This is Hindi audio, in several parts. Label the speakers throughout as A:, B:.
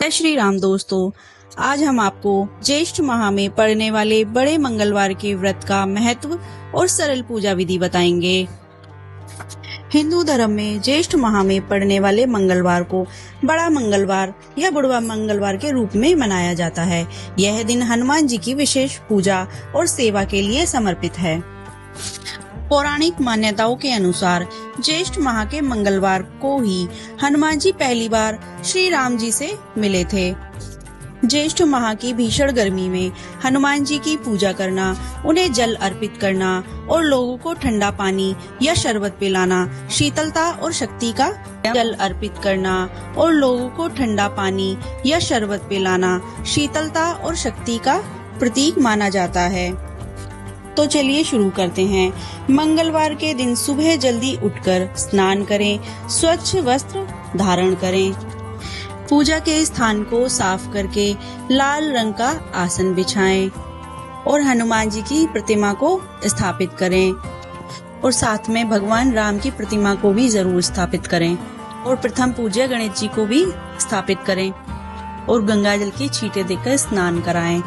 A: जय श्री राम दोस्तों। आज हम आपको ज्येष्ठ माह में पड़ने वाले बड़े मंगलवार के व्रत का महत्व और सरल पूजा विधि बताएंगे। हिंदू धर्म में ज्येष्ठ माह में पड़ने वाले मंगलवार को बड़ा मंगलवार या बुढ़वा मंगलवार के रूप में मनाया जाता है। यह दिन हनुमान जी की विशेष पूजा और सेवा के लिए समर्पित है। पौराणिक मान्यताओं के अनुसार ज्येष्ठ माह के मंगलवार को ही हनुमान जी पहली बार श्री राम जी से मिले थे। ज्येष्ठ माह की भीषण गर्मी में हनुमान जी की पूजा करना, उन्हें जल अर्पित करना और लोगों को ठंडा पानी या शरबत पिलाना शीतलता और शक्ति का जल अर्पित करना और लोगों को ठंडा पानी या शरबत पिलाना शीतलता और शक्ति का प्रतीक माना जाता है। तो चलिए शुरू करते हैं। मंगलवार के दिन सुबह जल्दी उठकर स्नान करें, स्वच्छ वस्त्र धारण करें, पूजा के स्थान को साफ करके लाल रंग का आसन बिछाएं और हनुमान जी की प्रतिमा को स्थापित करें और साथ में भगवान राम की प्रतिमा को भी जरूर स्थापित करें और प्रथम पूज्य गणेश जी को भी स्थापित करें और गंगा जल की छींटे देकर स्नान कराएं।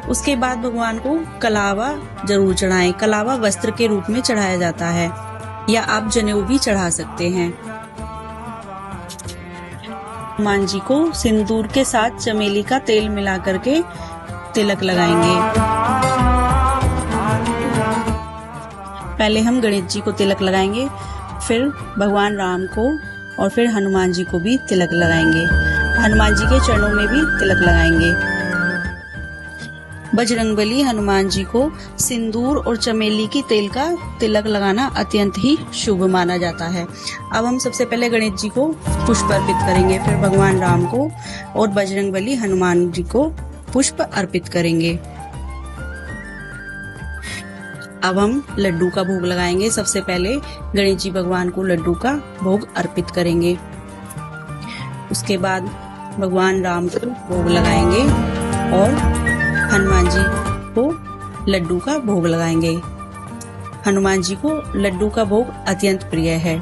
A: उसके बाद भगवान को कलावा जरूर चढ़ाएं। कलावा वस्त्र के रूप में चढ़ाया जाता है या आप जनेऊ भी चढ़ा सकते हैं। हनुमान जी को सिंदूर के साथ चमेली का तेल मिला करके तिलक लगाएंगे। पहले हम गणेश जी को तिलक लगाएंगे, फिर भगवान राम को और फिर हनुमान जी को भी तिलक लगाएंगे। हनुमान जी के चरणों में भी तिलक लगाएंगे। बजरंगबली हनुमान जी को सिंदूर और चमेली की तेल का तिलक लगाना अत्यंत ही शुभ माना जाता है। अब हम सबसे पहले गणेश जी को पुष्प अर्पित करेंगे, फिर भगवान राम को और बजरंगबली हनुमान जी को पुष्प अर्पित करेंगे। अब हम लड्डू का भोग लगाएंगे। सबसे पहले गणेश जी भगवान को लड्डू का भोग अर्पित करेंगे। उसके बाद भगवान राम को भोग लगाएंगे और हनुमान जी को लड्डू का भोग लगाएंगे। हनुमान जी को लड्डू का भोग अत्यंत प्रिय है।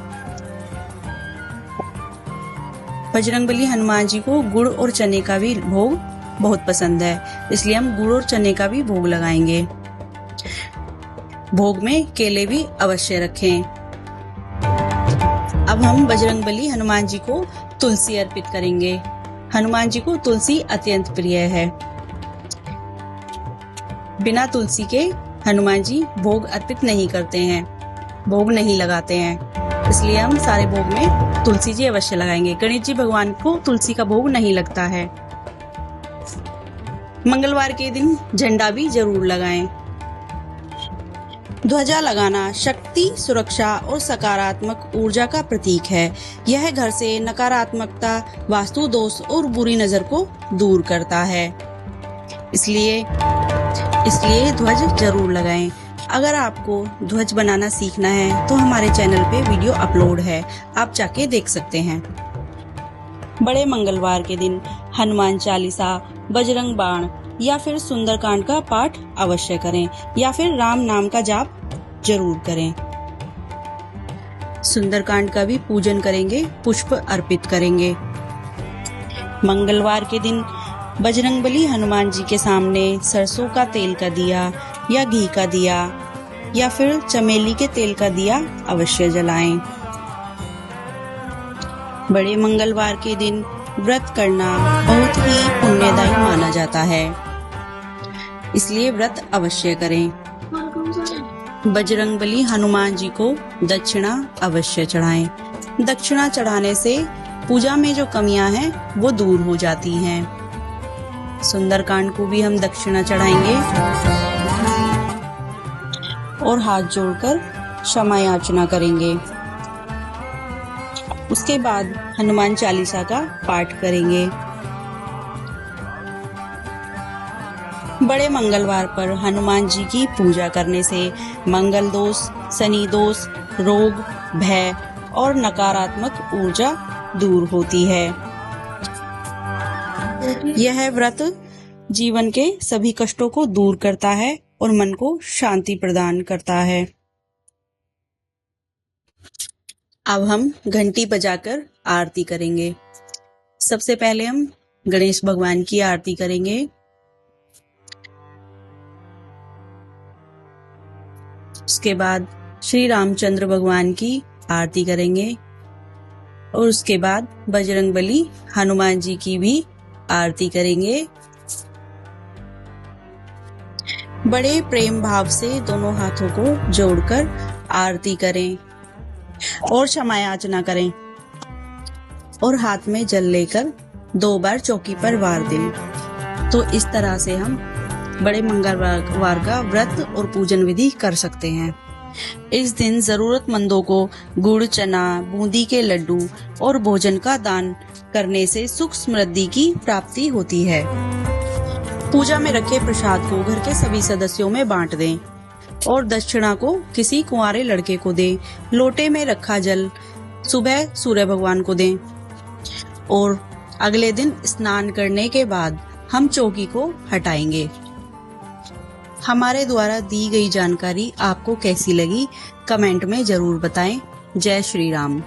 A: बजरंगबली हनुमान जी को गुड़ और चने का भी भोग बहुत पसंद है, इसलिए हम गुड़ और चने का भी भोग लगाएंगे। भोग में केले भी अवश्य रखें। अब हम बजरंगबली हनुमान जी को तुलसी अर्पित करेंगे। हनुमान जी को तुलसी अत्यंत प्रिय है। बिना तुलसी के हनुमान जी भोग अर्पित नहीं करते हैं, भोग नहीं लगाते हैं, इसलिए हम सारे भोग में तुलसी जी अवश्य लगाएंगे। गणेश जी भगवान को तुलसी का भोग नहीं लगता है। मंगलवार के दिन झंडा भी जरूर लगाएं। ध्वजा लगाना शक्ति, सुरक्षा और सकारात्मक ऊर्जा का प्रतीक है। यह घर से नकारात्मकता, वास्तु दोष और बुरी नजर को दूर करता है। इसलिए ध्वज जरूर लगाएं। अगर आपको ध्वज बनाना सीखना है तो हमारे चैनल पे वीडियो अपलोड है, आप जाके देख सकते हैं। बड़े मंगलवार के दिन हनुमान चालीसा, बजरंग बाण या फिर सुंदरकांड का पाठ अवश्य करें या फिर राम नाम का जाप जरूर करें। सुंदरकांड का भी पूजन करेंगे, पुष्प अर्पित करेंगे। मंगलवार के दिन बजरंगबली हनुमान जी के सामने सरसों का तेल का दिया या घी का दिया या फिर चमेली के तेल का दिया अवश्य जलाएं। बड़े मंगलवार के दिन व्रत करना बहुत ही पुण्यदायी माना जाता है, इसलिए व्रत अवश्य करें। बजरंगबली हनुमान जी को दक्षिणा अवश्य चढ़ाएं। दक्षिणा चढ़ाने से पूजा में जो कमियां हैं वो दूर हो जाती हैं। सुंदरकांड को भी हम दक्षिणा चढ़ाएंगे और हाथ जोड़कर क्षमा याचना करेंगे। उसके बाद हनुमान चालीसा का पाठ करेंगे। बड़े मंगलवार पर हनुमान जी की पूजा करने से मंगल दोष, शनि दोष, रोग, भय और नकारात्मक ऊर्जा दूर होती है। यह व्रत जीवन के सभी कष्टों को दूर करता है और मन को शांति प्रदान करता है। अब हम घंटी बजाकर आरती करेंगे। सबसे पहले हम गणेश भगवान की आरती करेंगे। उसके बाद श्री रामचंद्र भगवान की आरती करेंगे और उसके बाद बजरंगबली हनुमान जी की भी आरती करेंगे। बड़े प्रेम भाव से दोनों हाथों को जोड़कर आरती करें और क्षमा याचना करें और हाथ में जल लेकर 2 बार चौकी पर वार दें। तो इस तरह से हम बड़े मंगलवार का व्रत और पूजन विधि कर सकते हैं। इस दिन जरूरतमंदों को गुड़, चना, बूंदी के लड्डू और भोजन का दान करने से सुख समृद्धि की प्राप्ति होती है। पूजा में रखे प्रसाद को घर के सभी सदस्यों में बांट दें और दक्षिणा को किसी कुंवारे लड़के को दें। लोटे में रखा जल सुबह सूर्य भगवान को दें और अगले दिन स्नान करने के बाद हम चौकी को हटाएंगे। हमारे द्वारा दी गई जानकारी आपको कैसी लगी, कमेंट में जरूर बताएं। जय श्री राम।